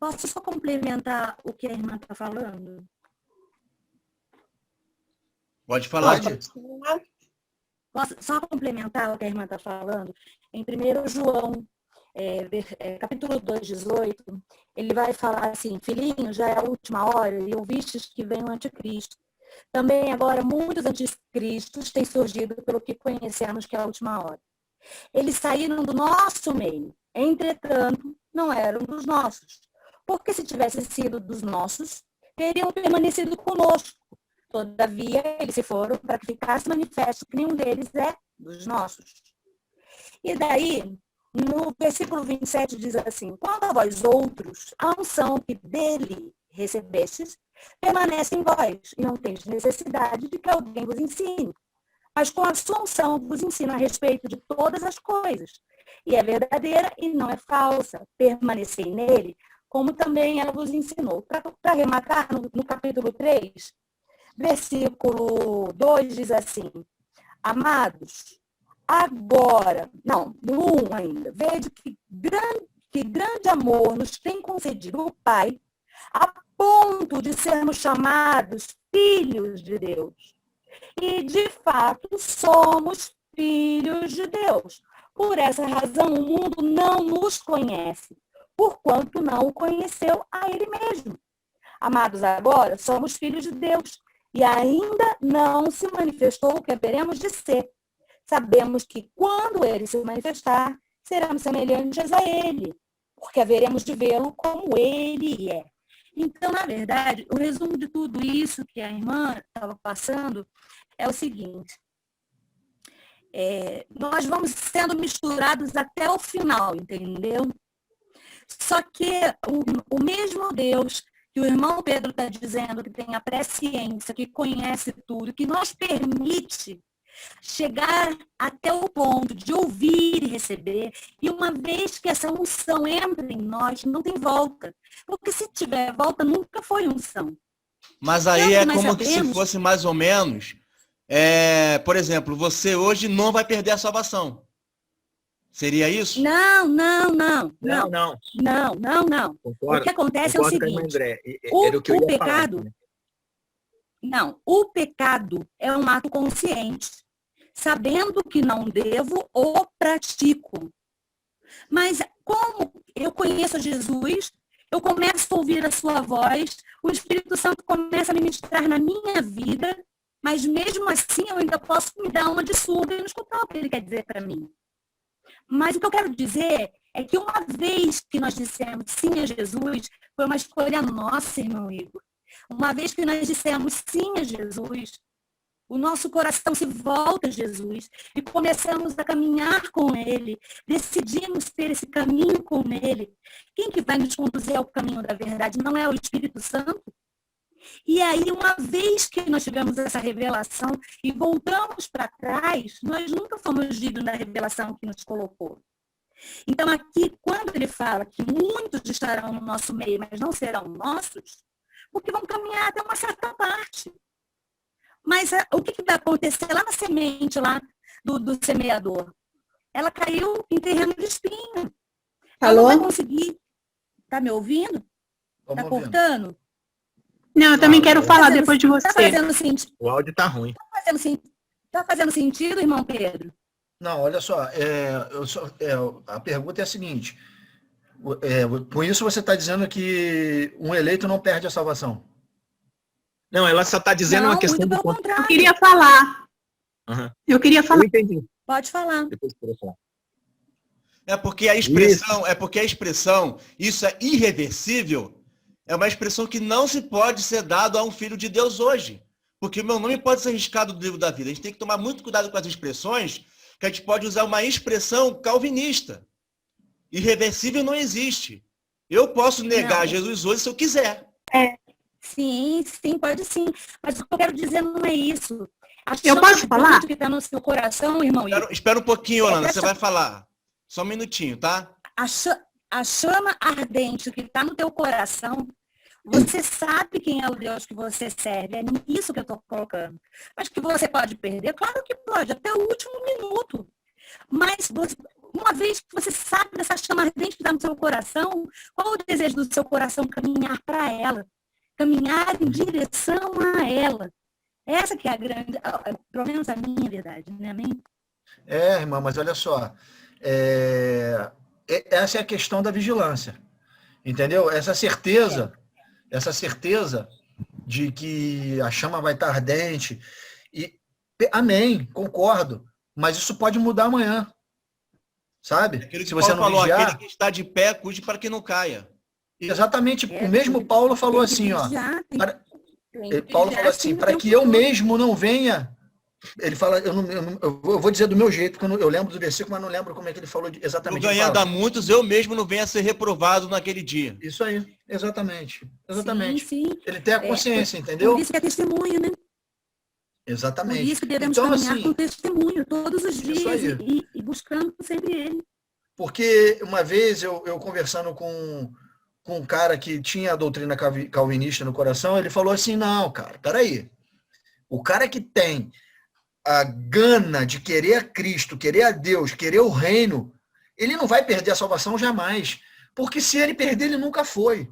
Posso só complementar o que a irmã está falando? Pode falar. Posso só complementar o que a irmã está falando? Em 1 João, capítulo 2, 18, ele vai falar assim: filhinho, já é a última hora e ouvistes que vem o anticristo. Também agora muitos anticristos têm surgido pelo que conhecemos que é a última hora. Eles saíram do nosso meio, entretanto, não eram dos nossos. Porque se tivessem sido dos nossos, teriam permanecido conosco. Todavia, eles se foram para que ficasse manifesto que nenhum deles é dos nossos. E daí, no versículo 27 diz assim: quanto a vós outros, a unção que dele recebestes permanece em vós, e não tendes necessidade de que alguém vos ensine. Mas com a sua unção vos ensina a respeito de todas as coisas. E é verdadeira e não é falsa. Permanecei nele, como também ela vos ensinou. Para rematar, no capítulo 3, versículo 2 diz assim: amados, agora, não, no 1 ainda, veja que grande amor nos tem concedido o Pai, a ponto de sermos chamados filhos de Deus. E, de fato, somos filhos de Deus. Por essa razão, o mundo não nos conhece, porquanto não o conheceu a ele mesmo. Amados, agora somos filhos de Deus, e ainda não se manifestou o que haveremos de ser. Sabemos que, quando ele se manifestar, seremos semelhantes a ele, porque haveremos de vê-lo como ele é. Então, na verdade, o resumo de tudo isso que a irmã estava passando é o seguinte: nós vamos sendo misturados até o final, entendeu? Só que o mesmo Deus que o irmão Pedro está dizendo, que tem a presciência, que conhece tudo, que nos permite chegar até o ponto de ouvir e receber, e uma vez que essa unção entra em nós, não tem volta. Porque se tiver volta, nunca foi unção. Mas aí é como se fosse mais ou menos, por exemplo, você hoje não vai perder a salvação. Seria isso? Não. Concordo, o que acontece é o seguinte, o pecado... Falar, né? Não, o pecado é um ato consciente. Sabendo que não devo, o pratico. Mas como eu conheço Jesus, eu começo a ouvir a sua voz, o Espírito Santo começa a ministrar na minha vida, mas mesmo assim eu ainda posso me dar uma de surda e não escutar o que ele quer dizer para mim. Mas o que eu quero dizer é que uma vez que nós dissemos sim a Jesus, foi uma escolha nossa, irmão Igor. Uma vez que nós dissemos sim a Jesus, o nosso coração se volta a Jesus e começamos a caminhar com Ele, decidimos ter esse caminho com Ele. Quem que vai nos conduzir ao caminho da verdade? Não é o Espírito Santo? E aí, uma vez que nós tivemos essa revelação e voltamos para trás, nós nunca fomos dignos da revelação que nos colocou. Então, aqui, quando ele fala que muitos estarão no nosso meio, mas não serão nossos, porque vão caminhar até uma certa parte. Mas o que vai acontecer lá na semente lá do semeador? Ela caiu em terreno de espinho. Ela não vai conseguir. Está me ouvindo? Está cortando? Não, eu também quero falar depois de você. Tá fazendo sentido? O áudio está ruim. Tá fazendo sentido, irmão Pedro? Não, olha só, a pergunta é a seguinte, com isso você está dizendo que um eleito não perde a salvação? Não, ela só está dizendo uma questão do contrário. Eu queria falar. Uhum. Eu queria falar. Eu entendi. Pode falar. Depois eu falar. É porque a expressão, isso é irreversível, é uma expressão que não se pode ser dado a um filho de Deus hoje. Porque o meu nome pode ser riscado do livro da vida. A gente tem que tomar muito cuidado com as expressões, que a gente pode usar uma expressão calvinista. Irreversível não existe. Eu posso negar Jesus hoje se eu quiser. Sim, pode sim. Mas o que eu quero dizer não é isso. Eu posso falar? Que está no seu coração, irmão. Espera um pouquinho, Ana, você vai falar. Só um minutinho, tá? A chama ardente que está no teu coração, você sabe quem é o Deus que você serve. É nisso que eu estou colocando. Mas que você pode perder? Claro que pode, até o último minuto. Mas uma vez que você sabe dessa chama ardente que está no seu coração, qual o desejo do seu coração? Caminhar para ela. Caminhar em direção a ela. Essa que é a grande, pelo menos a minha verdade, né? Amém? Irmã, mas olha só. Essa é a questão da vigilância. Entendeu? Essa certeza de que a chama vai estar ardente. Amém, concordo. Mas isso pode mudar amanhã. Sabe? Aquilo que Se você Paulo não falou, vigiar... aquele que está de pé, cuide para que não caia. Exatamente. O mesmo Paulo falou assim, ó. Paulo falou assim, para que eu mesmo não venha... Ele fala, eu vou dizer do meu jeito, porque eu lembro do versículo, mas não lembro como é que ele falou exatamente. Ganhando a muitos, eu mesmo não venha a ser reprovado naquele dia. Isso aí, exatamente. Exatamente. Sim, sim. Ele tem a consciência, entendeu? Por isso que é testemunho, né? Exatamente. Por isso que devemos então, caminhar assim, com testemunho todos os dias e buscando sempre ele. Porque uma vez eu conversando com um cara que tinha a doutrina calvinista no coração, ele falou assim, não, cara, peraí. O cara que tem a gana de querer a Cristo, querer a Deus, querer o reino, ele não vai perder a salvação jamais. Porque se ele perder, ele nunca foi.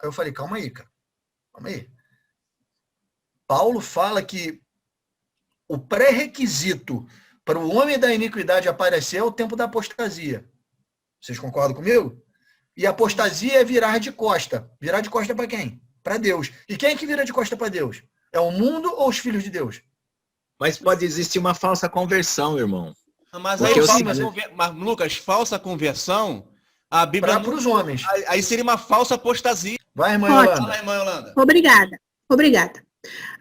Aí eu falei, calma aí, cara. Calma aí. Paulo fala que o pré-requisito para o homem da iniquidade aparecer é o tempo da apostasia. Vocês concordam comigo? E a apostasia é virar de costa. Virar de costa para quem? Para Deus. E quem é que vira de costa para Deus? É o mundo ou os filhos de Deus? Mas pode existir uma falsa conversão, irmão. Mas aí, mas, Lucas, falsa conversão, a Bíblia... Para os homens. Aí seria uma falsa apostasia. Vai, irmã Yolanda. Fala, irmã Yolanda. Obrigada.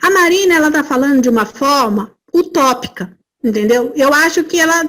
A Marina, ela está falando de uma forma utópica, entendeu? Eu acho que ela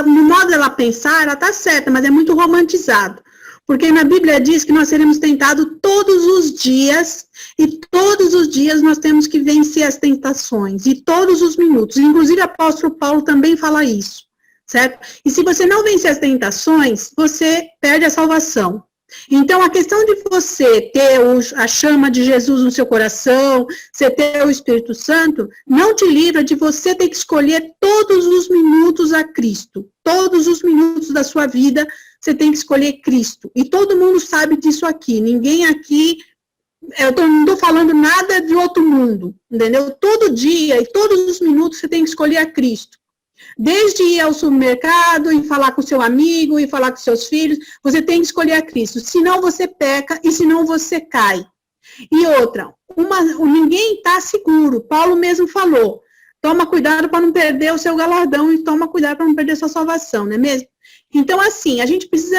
no modo dela pensar, ela está certa, mas é muito romantizado. Porque na Bíblia diz que nós seremos tentados todos os dias, e todos os dias nós temos que vencer as tentações, e todos os minutos. Inclusive, o apóstolo Paulo também fala isso, certo? E se você não vencer as tentações, você perde a salvação. Então, a questão de você ter a chama de Jesus no seu coração, você ter o Espírito Santo, não te livra de você ter que escolher todos os minutos a Cristo. Todos os minutos da sua vida, você tem que escolher Cristo. E todo mundo sabe disso aqui. Ninguém aqui, não estou falando nada de outro mundo, entendeu? Todo dia e todos os minutos você tem que escolher a Cristo. Desde ir ao supermercado e falar com seu amigo e falar com seus filhos, você tem que escolher a Cristo. Senão você peca e senão você cai. E outra, ninguém está seguro. Paulo mesmo falou, toma cuidado para não perder o seu galardão e toma cuidado para não perder a sua salvação, não é mesmo? Então, assim, a gente precisa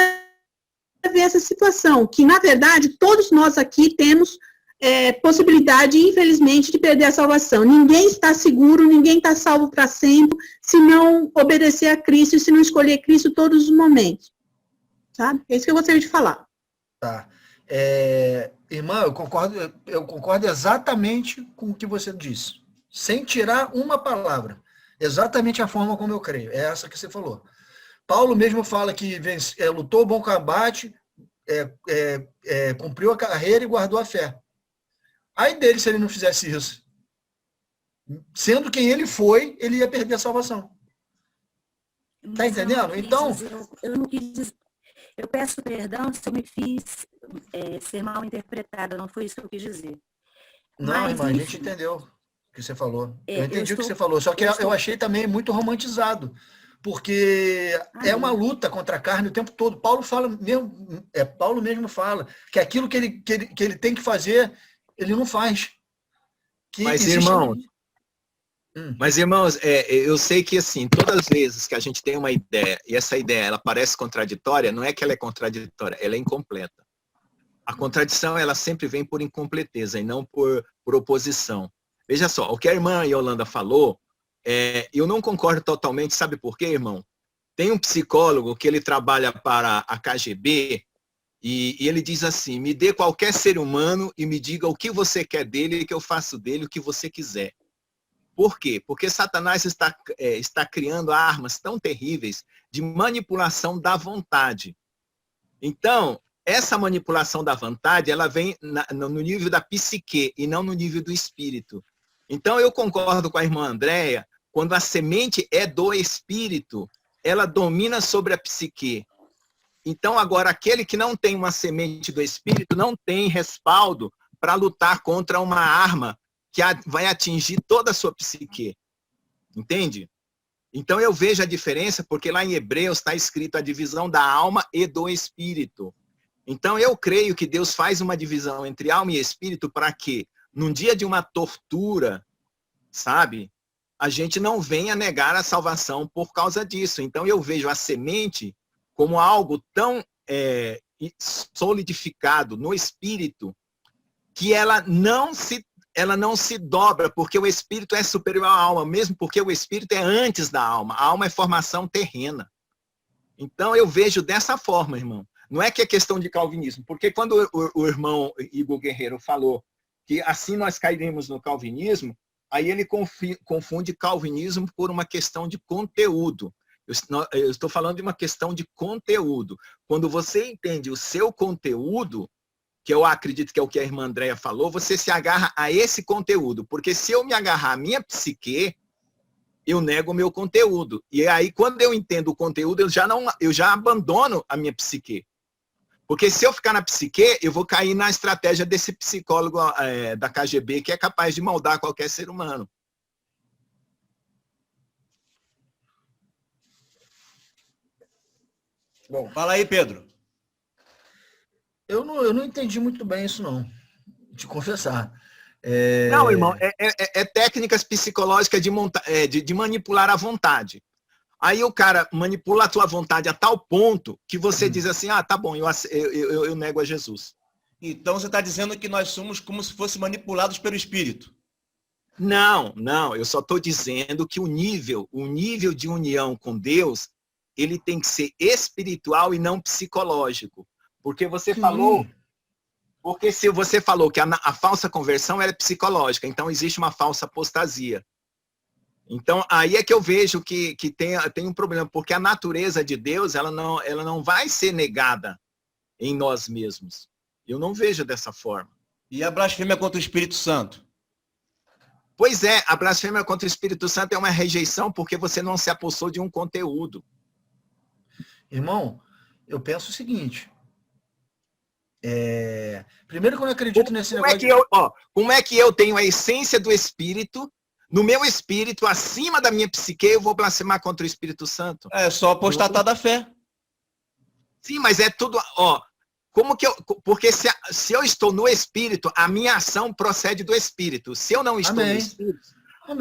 ver essa situação, que na verdade todos nós aqui temos possibilidade, infelizmente, de perder a salvação. Ninguém está seguro, ninguém está salvo para sempre, se não obedecer a Cristo e se não escolher Cristo todos os momentos. Sabe? É isso que eu gostaria de falar. Tá. Irmã, eu concordo exatamente com o que você disse. Sem tirar uma palavra. Exatamente a forma como eu creio. É essa que você falou. Paulo mesmo fala que lutou o bom combate, cumpriu a carreira e guardou a fé. Aí dele, se ele não fizesse isso. Sendo quem ele foi, ele ia perder a salvação. Tá entendendo? Então... Eu não quis dizer... Eu peço perdão se eu me fiz ser mal interpretada. Não foi isso que eu quis dizer. Não, mas, irmã, enfim, a gente entendeu o que você falou. Eu entendi o que você falou. Só que eu achei também muito romantizado. Porque é uma luta contra a carne o tempo todo. Paulo fala mesmo, Paulo mesmo fala que aquilo que ele tem que fazer, ele não faz. Mas, irmãos, eu sei que, assim, todas as vezes que a gente tem uma ideia, e essa ideia, ela parece contraditória, não é que ela é contraditória, ela é incompleta. A contradição, ela sempre vem por incompleteza e não por oposição. Veja só, o que a irmã Yolanda falou, eu não concordo totalmente, sabe por quê, irmão? Tem um psicólogo que ele trabalha para a KGB, e ele diz assim, me dê qualquer ser humano e me diga o que você quer dele, que eu faço dele o que você quiser. Por quê? Porque Satanás está criando armas tão terríveis de manipulação da vontade. Então, essa manipulação da vontade, ela vem no nível da psique e não no nível do espírito. Então, eu concordo com a irmã Andréia, quando a semente é do espírito, ela domina sobre a psique. Então, agora, aquele que não tem uma semente do Espírito não tem respaldo para lutar contra uma arma que vai atingir toda a sua psique. Entende? Então, eu vejo a diferença, porque lá em Hebreus está escrito a divisão da alma e do espírito. Então, eu creio que Deus faz uma divisão entre alma e espírito para que, num dia de uma tortura, sabe, a gente não venha negar a salvação por causa disso. Então, eu vejo a semente como algo tão solidificado no espírito que ela não se dobra, porque o espírito é superior à alma, mesmo porque o espírito é antes da alma. A alma é formação terrena. Então, eu vejo dessa forma, irmão. Não é que é questão de calvinismo, porque quando o irmão Igor Guerreiro falou que assim nós cairemos no calvinismo, aí ele confunde calvinismo por uma questão de conteúdo. Eu estou falando de uma questão de conteúdo. Quando você entende o seu conteúdo, que eu acredito que é o que a irmã Andréia falou, você se agarra a esse conteúdo. Porque se eu me agarrar à minha psique, eu nego o meu conteúdo. E aí, quando eu entendo o conteúdo, eu já abandono a minha psique. Porque se eu ficar na psique, eu vou cair na estratégia desse psicólogo da KGB, que é capaz de moldar qualquer ser humano. Bom, fala aí, Pedro. Eu não entendi muito bem isso, não. Te confessar. Não, irmão, é técnicas psicológicas de manipular a vontade. Aí o cara manipula a tua vontade a tal ponto que você diz assim, tá bom, eu nego a Jesus. Então você está dizendo que nós somos como se fossem manipulados pelo Espírito. Não, eu só estou dizendo que o nível de união com Deus, ele tem que ser espiritual e não psicológico. Porque você falou... Porque se você falou que a falsa conversão é psicológica, então existe uma falsa apostasia. Então, aí é que eu vejo que tem um problema, porque a natureza de Deus, ela não vai ser negada em nós mesmos. Eu não vejo dessa forma. E a blasfêmia contra o Espírito Santo? Pois é, a blasfêmia contra o Espírito Santo é uma rejeição porque você não se apossou de um conteúdo. Irmão, eu penso o seguinte... Primeiro que eu não acredito nesse negócio... Como é que eu tenho a essência do Espírito... No meu espírito, acima da minha psique, eu vou blasfemar contra o Espírito Santo. É só apostatar da fé. Sim, mas é tudo... como que porque se eu estou no Espírito, a minha ação procede do Espírito. Se eu não estou no Espírito...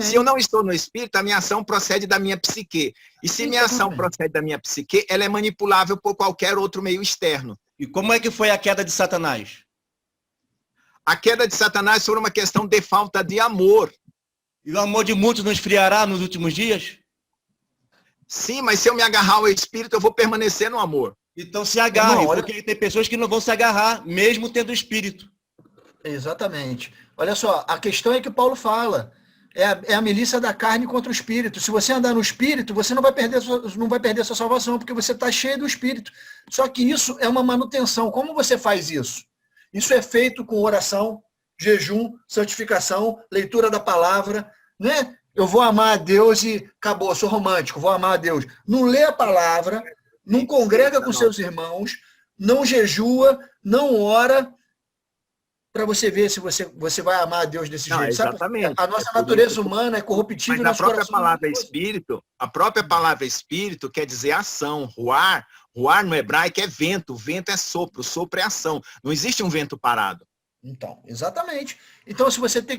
Se eu não estou no Espírito, a minha ação procede da minha psique. E se minha ação procede da minha psique, ela é manipulável por qualquer outro meio externo. E como é que foi a queda de Satanás? A queda de Satanás foi uma questão de falta de amor. E o amor de muitos não esfriará nos últimos dias? Sim, mas se eu me agarrar ao Espírito, eu vou permanecer no amor. Então se agarre, porque tem pessoas que não vão se agarrar, mesmo tendo Espírito. Exatamente. Olha só, a questão é que Paulo fala, é a milícia da carne contra o Espírito. Se você andar no Espírito, você não vai perder a sua salvação, porque você está cheio do Espírito. Só que isso é uma manutenção. Como você faz isso? Isso é feito com oração, jejum, santificação, leitura da palavra, né? Eu vou amar a Deus e acabou, sou romântico, vou amar a Deus. Não lê a palavra, não congrega com seus irmãos, não jejua, não ora, para você ver se você vai amar a Deus desse jeito. Exatamente. Sabe? A nossa natureza humana é corruptível. Mas a própria palavra espírito quer dizer ação, ruar. Ruar no hebraico é vento, vento é sopro é ação. Não existe um vento parado. Então, exatamente. Então, se você tem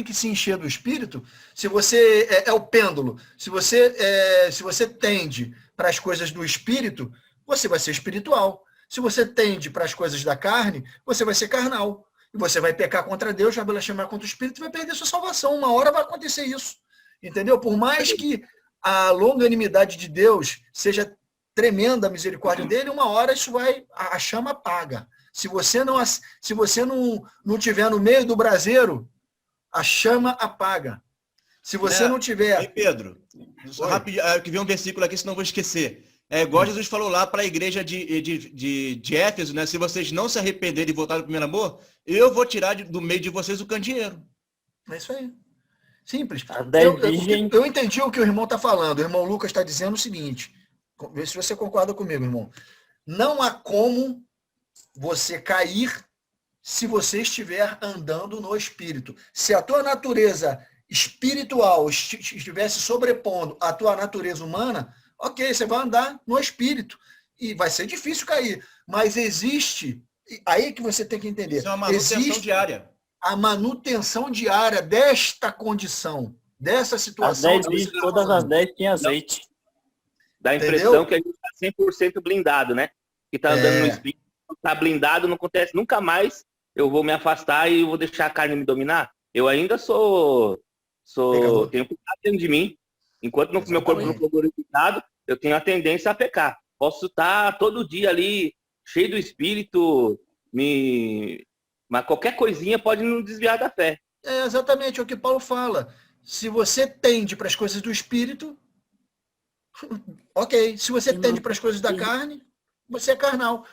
que se encher do Espírito, se você é o pêndulo, se você tende para as coisas do Espírito, você vai ser espiritual. Se você tende para as coisas da carne, você vai ser carnal. E você vai pecar contra Deus, vai blasfemar contra o Espírito e vai perder sua salvação. Uma hora vai acontecer isso. Entendeu? Por mais que a longanimidade de Deus seja tremenda, a misericórdia dele, uma hora isso a chama apaga. Se você não tiver no meio do braseiro, a chama apaga. Se você não tiver... Ei, Pedro, rapidinho, eu que vi um versículo aqui, senão eu vou esquecer. Igual Jesus falou lá para a igreja de Éfeso, né? Se vocês não se arrependerem e voltarem ao primeiro amor, eu vou tirar do meio de vocês o candeeiro. É isso aí. Simples. Eu entendi o que o irmão está falando. O irmão Lucas está dizendo o seguinte. Vê se você concorda comigo, irmão. Não há como você cair se você estiver andando no espírito. Se a tua natureza espiritual estivesse sobrepondo a tua natureza humana, ok, você vai andar no espírito. E vai ser difícil cair. Mas existe, aí que você tem que entender. Isso é uma manutenção diária. A manutenção diária desta condição, dessa situação. Todas as 10 tinha azeite. Dá a impressão que a gente está 100% blindado, né? Que está andando no espírito, está blindado, não acontece nunca mais. Eu vou me afastar e vou deixar a carne me dominar. Eu ainda tenho pecado dentro de mim. Enquanto meu corpo não for glorificado, eu tenho a tendência a pecar. Posso estar todo dia ali, cheio do espírito, mas qualquer coisinha pode nos desviar da fé. É exatamente o que Paulo fala. Se você tende para as coisas do espírito, ok. Se você tende para as coisas da carne, você é carnal.